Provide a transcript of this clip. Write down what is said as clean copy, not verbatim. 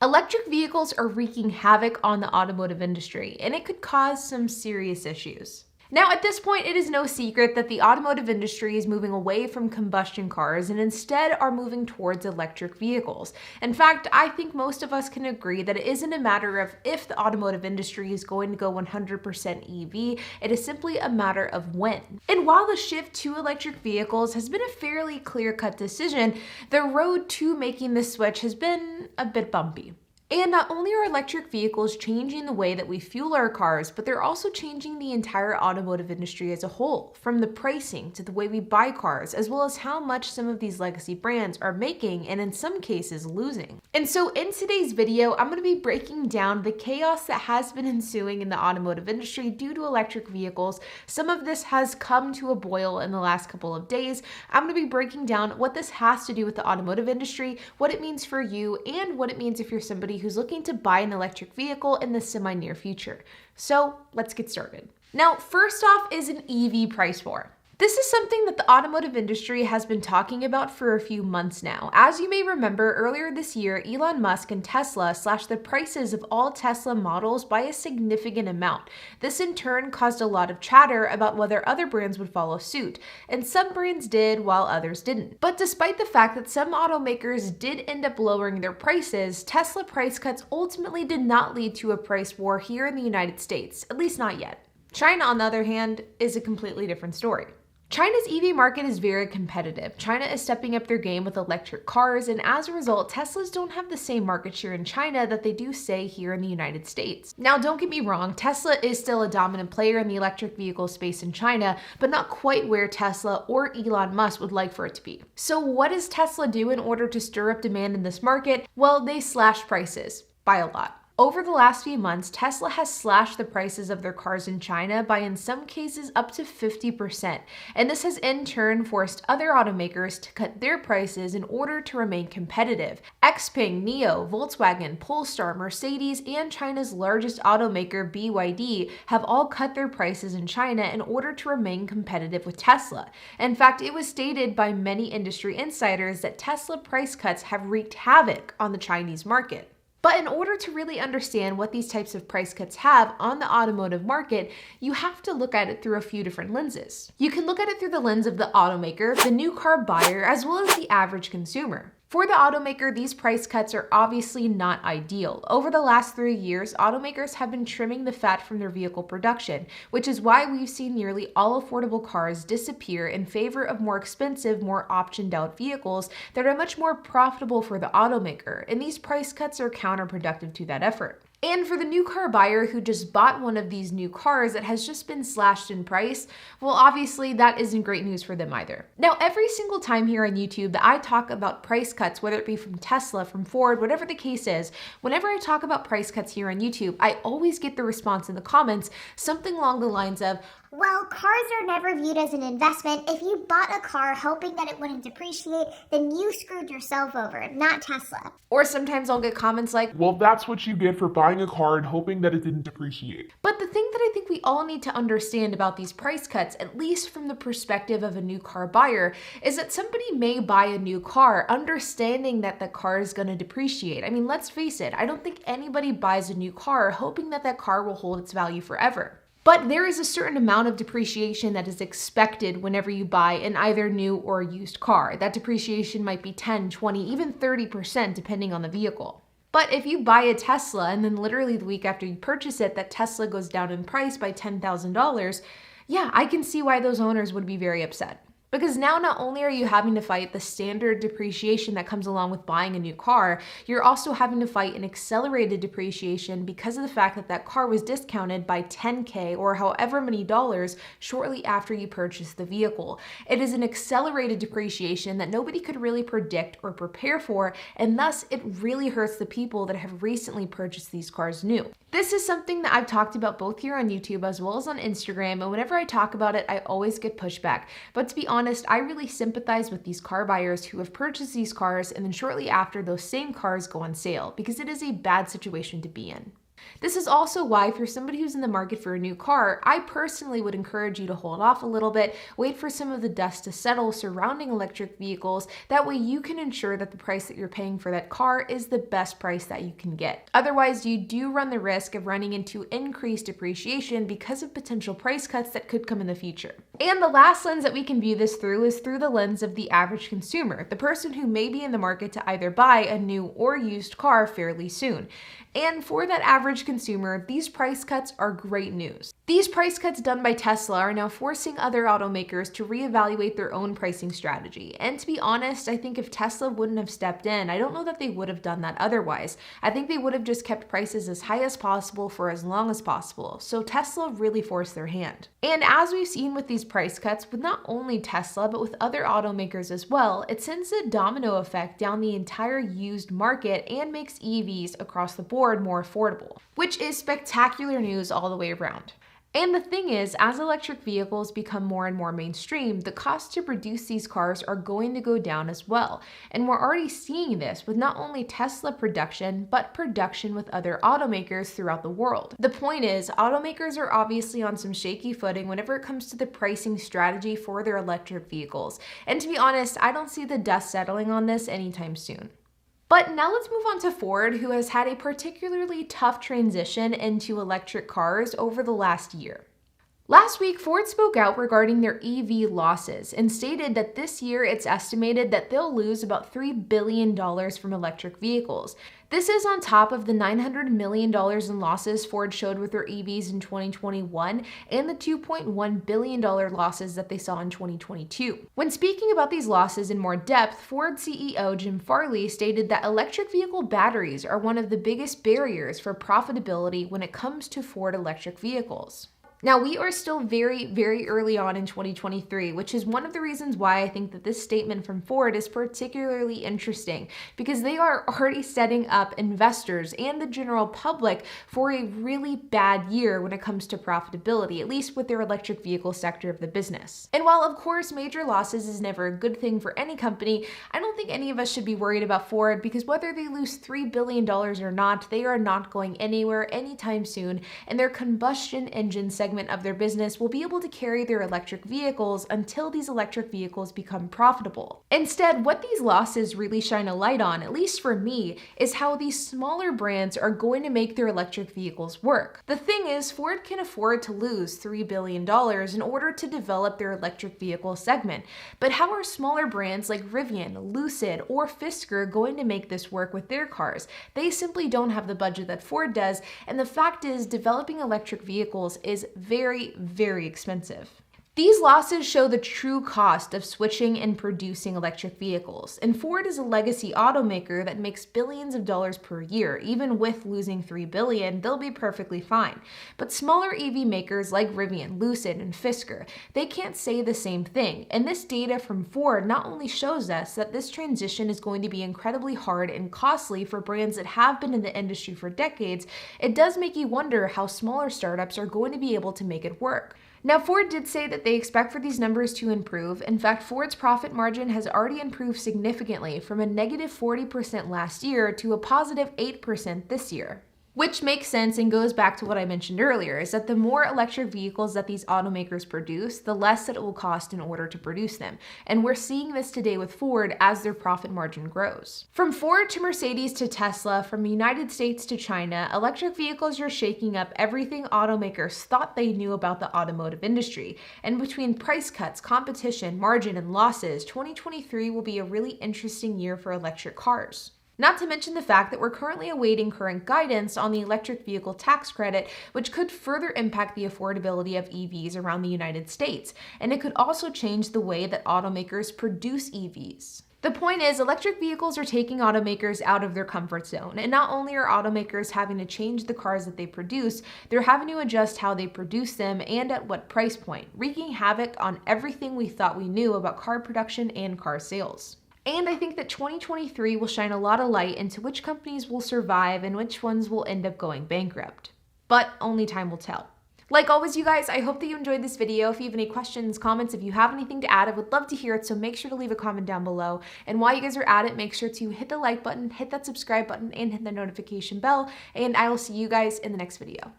Electric vehicles are wreaking havoc on the automotive industry, and it could cause some serious issues. Now, at this point, it is no secret that the automotive industry is moving away from combustion cars and instead are moving towards electric vehicles. In fact, I think most of us can agree that it isn't a matter of if the automotive industry is going to go 100% EV, it is simply a matter of when. And while the shift to electric vehicles has been a fairly clear-cut decision, the road to making this switch has been a bit bumpy. And not only are electric vehicles changing the way that we fuel our cars, but they're also changing the entire automotive industry as a whole, from the pricing to the way we buy cars, as well as how much some of these legacy brands are making and in some cases losing. And so in today's video, I'm going to be breaking down the chaos that has been ensuing in the automotive industry due to electric vehicles. Some of this has come to a boil in the last couple of days. I'm going to be breaking down what this has to do with the automotive industry, what it means for you, and what it means if you're somebody who's looking to buy an electric vehicle in the semi-near future. So let's get started. Now, first off is an EV price war. This is something that the automotive industry has been talking about for a few months now. As you may remember, earlier this year, Elon Musk and Tesla slashed the prices of all Tesla models by a significant amount. This in turn caused a lot of chatter about whether other brands would follow suit, and some brands did while others didn't. But despite the fact that some automakers did end up lowering their prices, Tesla price cuts ultimately did not lead to a price war here in the United States, at least not yet. China, on the other hand, is a completely different story. China's EV market is very competitive. China is stepping up their game with electric cars, and as a result, Teslas don't have the same market share in China that they do, say, here in the United States. Now, don't get me wrong, Tesla is still a dominant player in the electric vehicle space in China, but not quite where Tesla or Elon Musk would like for it to be. So what does Tesla do in order to stir up demand in this market? Well, they slash prices by a lot. Over the last few months, Tesla has slashed the prices of their cars in China by in some cases up to 50%. And this has in turn forced other automakers to cut their prices in order to remain competitive. Xpeng, NIO, Volkswagen, Polestar, Mercedes, and China's largest automaker BYD have all cut their prices in China in order to remain competitive with Tesla. In fact, it was stated by many industry insiders that Tesla price cuts have wreaked havoc on the Chinese market. But in order to really understand what these types of price cuts have on the automotive market, you have to look at it through a few different lenses. You can look at it through the lens of the automaker, the new car buyer, as well as the average consumer. For the automaker, these price cuts are obviously not ideal. Over the last 3 years, automakers have been trimming the fat from their vehicle production, which is why we've seen nearly all affordable cars disappear in favor of more expensive, more optioned out vehicles that are much more profitable for the automaker, and these price cuts are counterproductive to that effort. And for the new car buyer who just bought one of these new cars that has just been slashed in price, well, obviously that isn't great news for them either. Now, every single time here on YouTube that I talk about price cuts, whether it be from Tesla, from Ford, whatever the case is, whenever I talk about price cuts here on YouTube, I always get the response in the comments, something along the lines of, well, cars are never viewed as an investment. If you bought a car hoping that it wouldn't depreciate, then you screwed yourself over, not Tesla. Or sometimes I'll get comments like, well, that's what you get for buying a car and hoping that it didn't depreciate. But the thing that I think we all need to understand about these price cuts, at least from the perspective of a new car buyer, is that somebody may buy a new car understanding that the car is going to depreciate. I mean, let's face it, I don't think anybody buys a new car hoping that that car will hold its value forever. But there is a certain amount of depreciation that is expected whenever you buy an either new or used car. That depreciation might be 10, 20, even 30% depending on the vehicle. But if you buy a Tesla and then literally the week after you purchase it, that Tesla goes down in price by $10,000, yeah, I can see why those owners would be very upset. Because now not only are you having to fight the standard depreciation that comes along with buying a new car, you're also having to fight an accelerated depreciation because of the fact that that car was discounted by $10K or however many dollars shortly after you purchased the vehicle. It is an accelerated depreciation that nobody could really predict or prepare for, and thus it really hurts the people that have recently purchased these cars new. This is something that I've talked about both here on YouTube as well as on Instagram, and whenever I talk about it, I always get pushback. But to be honest, I really sympathize with these car buyers who have purchased these cars and then shortly after those same cars go on sale, because it is a bad situation to be in. This is also why, if you're somebody who's in the market for a new car, I personally would encourage you to hold off a little bit, wait for some of the dust to settle surrounding electric vehicles. That way you can ensure that the price that you're paying for that car is the best price that you can get. Otherwise, you do run the risk of running into increased depreciation because of potential price cuts that could come in the future. And the last lens that we can view this through is through the lens of the average consumer, the person who may be in the market to either buy a new or used car fairly soon. And for that average consumer, these price cuts are great news. These price cuts done by Tesla are now forcing other automakers to reevaluate their own pricing strategy. And to be honest, I think if Tesla wouldn't have stepped in, I don't know that they would have done that otherwise. I think they would have just kept prices as high as possible for as long as possible. So Tesla really forced their hand. And as we've seen with these price cuts, with not only Tesla, but with other automakers as well, it sends a domino effect down the entire used market and makes EVs across the board more affordable, which is spectacular news all the way around. And the thing is, as electric vehicles become more and more mainstream, the cost to produce these cars are going to go down as well. And we're already seeing this with not only Tesla production, but production with other automakers throughout the world. The point is, automakers are obviously on some shaky footing whenever it comes to the pricing strategy for their electric vehicles. And to be honest, I don't see the dust settling on this anytime soon. But now let's move on to Ford, who has had a particularly tough transition into electric cars over the last year. Last week, Ford spoke out regarding their EV losses and stated that this year it's estimated that they'll lose about $3 billion from electric vehicles. This is on top of the $900 million in losses Ford showed with their EVs in 2021 and the $2.1 billion losses that they saw in 2022. When speaking about these losses in more depth, Ford CEO Jim Farley stated that electric vehicle batteries are one of the biggest barriers for profitability when it comes to Ford electric vehicles. Now, we are still very, very early on in 2023, which is one of the reasons why I think that this statement from Ford is particularly interesting, because they are already setting up investors and the general public for a really bad year when it comes to profitability, at least with their electric vehicle sector of the business. And while, of course, major losses is never a good thing for any company, I don't think any of us should be worried about Ford, because whether they lose $3 billion or not, they are not going anywhere anytime soon, and their combustion engine segment of their business will be able to carry their electric vehicles until these electric vehicles become profitable. Instead, what these losses really shine a light on, at least for me, is how these smaller brands are going to make their electric vehicles work. The thing is, Ford can afford to lose $3 billion in order to develop their electric vehicle segment. But how are smaller brands like Rivian, Lucid, or Fisker going to make this work with their cars? They simply don't have the budget that Ford does, and the fact is, developing electric vehicles is very, very expensive. These losses show the true cost of switching and producing electric vehicles, and Ford is a legacy automaker that makes billions of dollars per year. Even with losing $3 billion, they'll be perfectly fine. But smaller EV makers like Rivian, Lucid, and Fisker, they can't say the same thing, and this data from Ford not only shows us that this transition is going to be incredibly hard and costly for brands that have been in the industry for decades, it does make you wonder how smaller startups are going to be able to make it work. Now, Ford did say that they expect for these numbers to improve. In fact, Ford's profit margin has already improved significantly from a negative 40% last year to a positive 8% this year. Which makes sense and goes back to what I mentioned earlier, is that the more electric vehicles that these automakers produce, the less that it will cost in order to produce them. And we're seeing this today with Ford as their profit margin grows. From Ford to Mercedes to Tesla, from the United States to China, electric vehicles are shaking up everything automakers thought they knew about the automotive industry. And between price cuts, competition, margin, and losses, 2023 will be a really interesting year for electric cars. Not to mention the fact that we're currently awaiting current guidance on the electric vehicle tax credit, which could further impact the affordability of EVs around the United States, and it could also change the way that automakers produce EVs. The point is, electric vehicles are taking automakers out of their comfort zone, and not only are automakers having to change the cars that they produce, they're having to adjust how they produce them and at what price point, wreaking havoc on everything we thought we knew about car production and car sales. And I think that 2023 will shine a lot of light into which companies will survive and which ones will end up going bankrupt. But only time will tell. Like always, you guys, I hope that you enjoyed this video. If you have any questions, comments, if you have anything to add, I would love to hear it, so make sure to leave a comment down below. And while you guys are at it, make sure to hit the like button, hit that subscribe button, and hit the notification bell, and I will see you guys in the next video.